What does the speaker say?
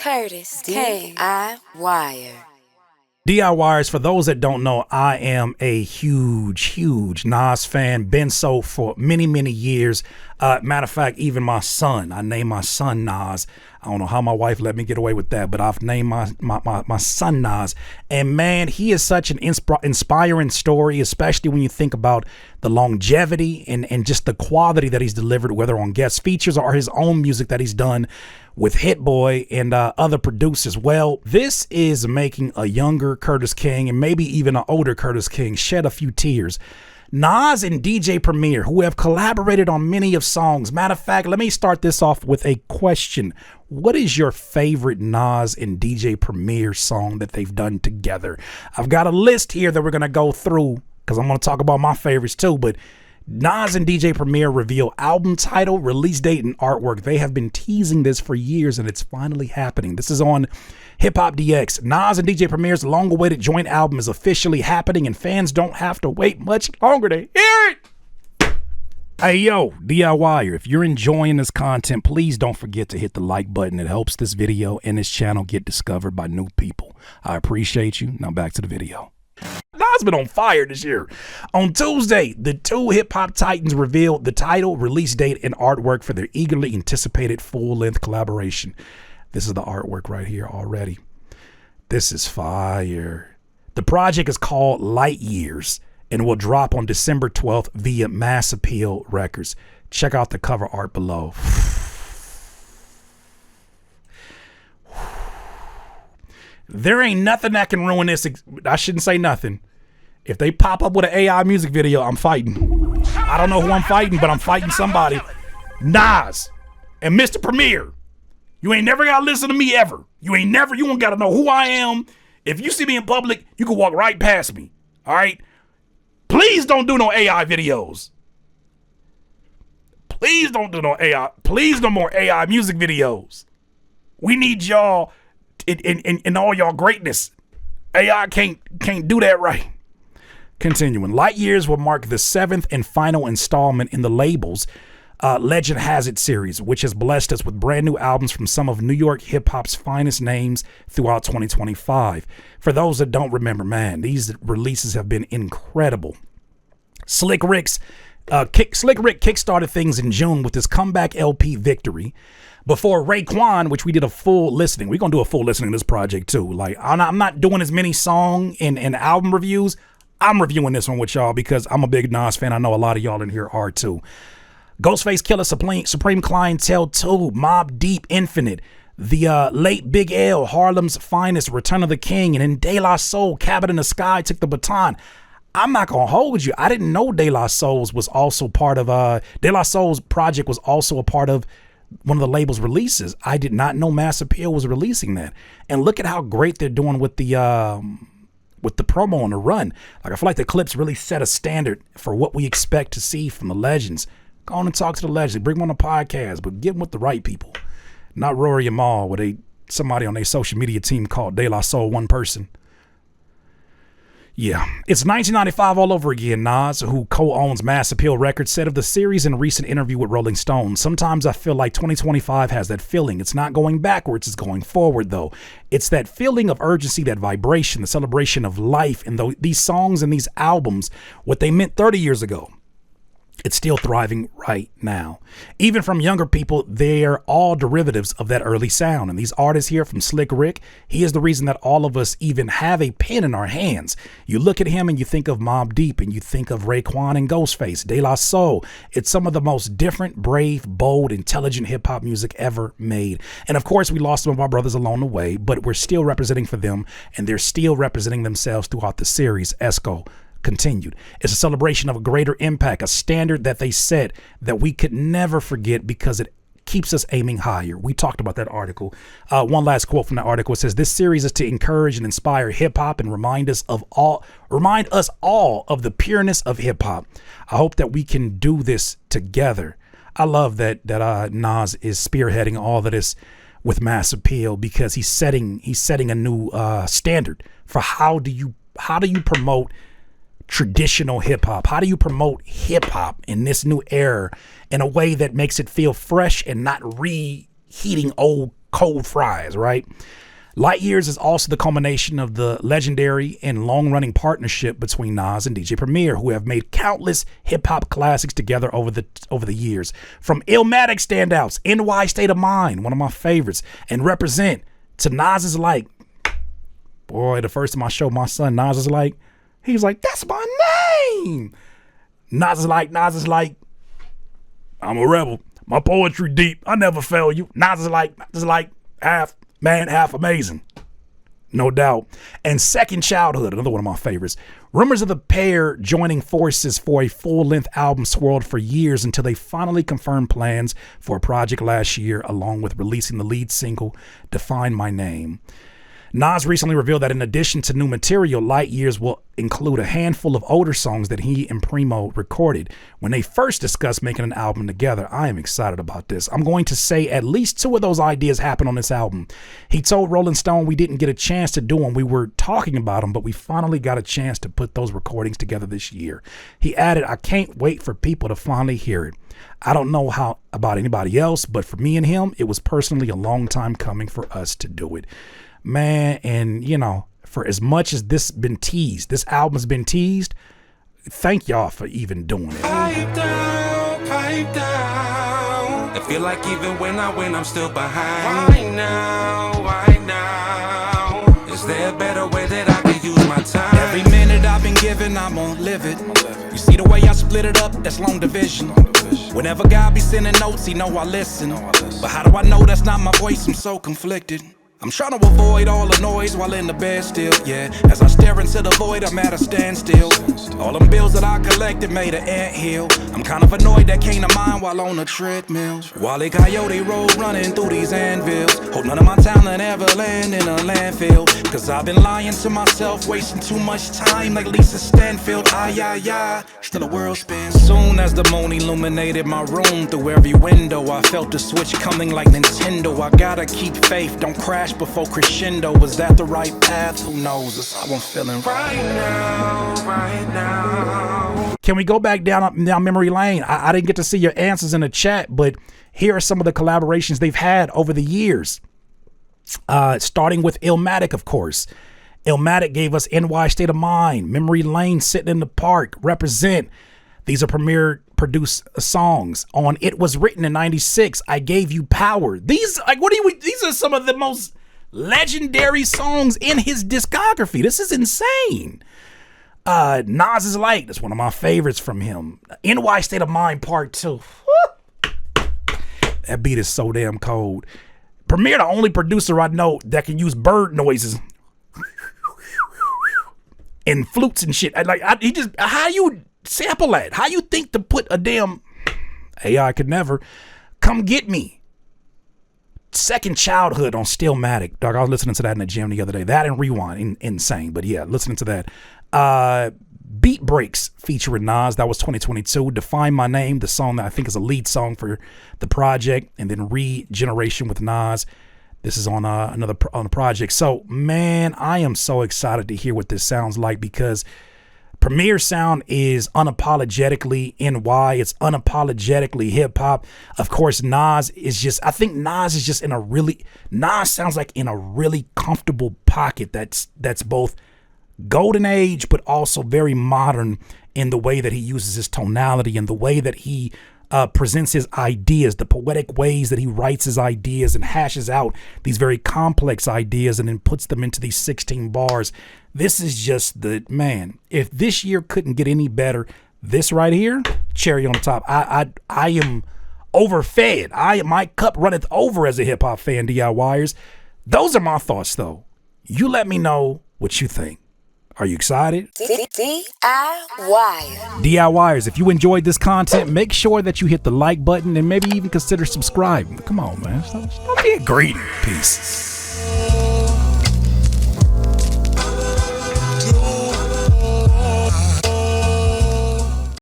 Curtis DIY. DIYers, for those that don't know, I am a huge Nas fan. Been so for many years. Matter of fact, even my son, I named my son Nas. I don't know how my wife let me get away with that, but I've named my son Nas. And man, he is such an inspiring story, especially when you think about the longevity and just the quality that he's delivered, whether on guest features or his own music that he's done with Hit Boy and other producers. Well, this is making a younger Curtis King and maybe even an older Curtis King shed a few tears. Nas and DJ Premier, who have collaborated on many of songs. Matter of fact, let me start this off with a question. What is your favorite Nas and DJ Premier song that they've done together? I've got a list here that we're going to go through because I'm going to talk about my favorites too, but Nas and DJ Premier reveal album title, release date, and artwork. They have been teasing this for years, and it's finally happening. This is on Hip Hop DX. Nas and DJ Premier's long-awaited joint album is officially happening, and fans don't have to wait much longer to hear it. Hey, yo, DIYer, if you're enjoying this content, please don't forget to hit the like button. It helps this video and this channel get discovered by new people. I appreciate you. Now back to the video. Nas been on fire this year. On Tuesday, the two hip-hop titans revealed the title, release date, and artwork for their eagerly anticipated full-length collaboration. This is the artwork right here already. This is fire. The project is called Light Years and will drop on December 12th via Mass Appeal Records. Check out the cover art below. There ain't nothing that can ruin this. I shouldn't say nothing. If they pop up with an AI music video, I'm fighting. I don't know who I'm fighting, but I'm fighting somebody. Nas and Mr. Premier. You ain't never gotta listen to me ever. You don't gotta know who I am. If you see me in public, you can walk right past me. All right? Please don't do no AI videos. Please don't do no AI. Please no more AI music videos. We need y'all in all y'all greatness. AI can't do that right. Continuing, Light Years will mark the 7th and final installment in the label's Legend Has It series, which has blessed us with brand new albums from some of New York hip hop's finest names throughout 2025. For those that don't remember, man, these releases have been incredible. Slick Rick kickstarted things in June with his comeback LP Victory. Before Raekwon, which we did a full listening. We're going to do a full listening of this project too. Like, I'm not doing as many song and album reviews. I'm reviewing this one with y'all because I'm a big Nas fan. I know a lot of y'all in here are too. Ghostface Killah, Supreme Clientele 2, Mobb Deep, Infinite, the late Big L, Harlem's Finest, Return of the King, and then De La Soul, Cabin in the Sky took the baton. I'm not going to hold you. I didn't know De La Soul's was also part of, De La Soul's project was also a part of one of the label's releases. I did not know Mass Appeal was releasing that. And look at how great they're doing with the promo on the run. Like, I feel like the clips really set a standard for what we expect to see from the legends. Go on and talk to the legends. Bring them on the podcast, but get them with the right people. Not Rory and Mal, where somebody on their social media team called De La Soul one person. Yeah, it's 1995 all over again. Nas, who co-owns Mass Appeal Records, said of the series in a recent interview with Rolling Stone, "Sometimes I feel like 2025 has that feeling. It's not going backwards, it's going forward, though. It's that feeling of urgency, that vibration, the celebration of life, and these songs and these albums, what they meant 30 years ago. It's still thriving right now. Even from younger people, they're all derivatives of that early sound. And these artists here from Slick Rick, he is the reason that all of us even have a pen in our hands. You look at him and you think of Mobb Deep and you think of Raekwon and Ghostface, De La Soul. It's some of the most different, brave, bold, intelligent hip hop music ever made. And of course, we lost some of our brothers along the way, but we're still representing for them and they're still representing themselves throughout the series." Esco continued. "It's a celebration of a greater impact, a standard that they set that we could never forget because it keeps us aiming higher." We talked about that article. One last quote from that article. It says, "This series is to encourage and inspire hip hop and remind us all of the pureness of hip hop. I hope that we can do this together." I love that Nas is spearheading all of this with Mass Appeal because he's setting a new standard for how do you promote traditional hip hop? How do you promote hip hop in this new era in a way that makes it feel fresh and not reheating old cold fries, right? Light Years is also the culmination of the legendary and long-running partnership between Nas and DJ Premier, who have made countless hip-hop classics together over the years. From Illmatic standouts, NY State of Mind, one of my favorites, and Represent, to Nas is Like. Boy, the first time I showed my son Nas is Like, he was like, that's my name. Nas is Like, I'm a rebel. My poetry deep. I never fail you. Nas is like, half man, half amazing. No doubt. And Second Childhood, another one of my favorites. Rumors of the pair joining forces for a full-length album swirled for years until they finally confirmed plans for a project last year, along with releasing the lead single, Define My Name. Nas recently revealed that in addition to new material, Light Years will include a handful of older songs that he and Primo recorded when they first discussed making an album together. I am excited about this. I'm going to say at least 2 of those ideas happen on this album. He told Rolling Stone we didn't get a chance to do them. We were talking about them, but we finally got a chance to put those recordings together this year. He added, I can't wait for people to finally hear it. I don't know how about anybody else, but for me and him, it was personally a long time coming for us to do it. Man, and you know, for as much as this album's been teased, thank y'all for even doing it. Pipe down. I feel like even when I win, I'm still behind. Why now? Is there a better way that I can use my time? Every minute I've been given, I'm gonna live it. You see the way I split it up, that's long division. Whenever God be sending notes, he know I listen. But how do I know that's not my voice? I'm so conflicted. I'm trying to avoid all the noise while in the bed still, yeah. As I stare into the void, I'm at a standstill. All them bills that I collected made an anthill. I'm kind of annoyed that came to mind while on the treadmill. Wile E. Coyote road running through these anvils. Hope none of my talent ever land in a landfill. Cause I've been lying to myself, wasting too much time like Lisa Stanfield. Still a world spins. Soon as the moon illuminated my room, through every window I felt the switch coming like Nintendo. I gotta keep faith, don't crash before crescendo. Was that the right path? Who knows? That's how I'm feeling right now. Can we go back down memory lane? I didn't get to see your answers in the chat, but here are some of the collaborations they've had over the years. Starting with Illmatic, of course. Illmatic gave us NY State of Mind, Memory Lane, Sitting in the Park, Represent. These are Premier produced songs. On It Was Written in 96, I Gave You Power. These are some of the most legendary songs in his discography. This is insane. Nas is Like, that's one of my favorites from him. NY State of Mind Part 2. That beat is so damn cold. Premier, the only producer I know that can use bird noises and flutes and shit. How you sample that? How you think to put a damn AI could never. Come Get Me. Second Childhood on Stillmatic. Dog, I was listening to that in the gym the other day. That and Rewind, insane. But yeah, listening to that. Beat Breaks featuring Nas. That was 2022. Define My Name, the song that I think is a lead song for the project. And then Regeneration with Nas. This is on on the project. So, man, I am so excited to hear what this sounds like because Premier sound is unapologetically NY. It's unapologetically hip hop. Of course, Nas sounds like in a really comfortable pocket that's both golden age, but also very modern in the way that he uses his tonality and the way that he presents his ideas, the poetic ways that he writes his ideas and hashes out these very complex ideas and then puts them into these 16 bars. This is just if this year couldn't get any better, this right here, cherry on the top. I am overfed. My cup runneth over as a hip hop fan, DIYers. Those are my thoughts though. You let me know what you think. Are you excited? DIYers, if you enjoyed this content, make sure that you hit the like button and maybe even consider subscribing. Come on, man. Stop being greedy. Peace.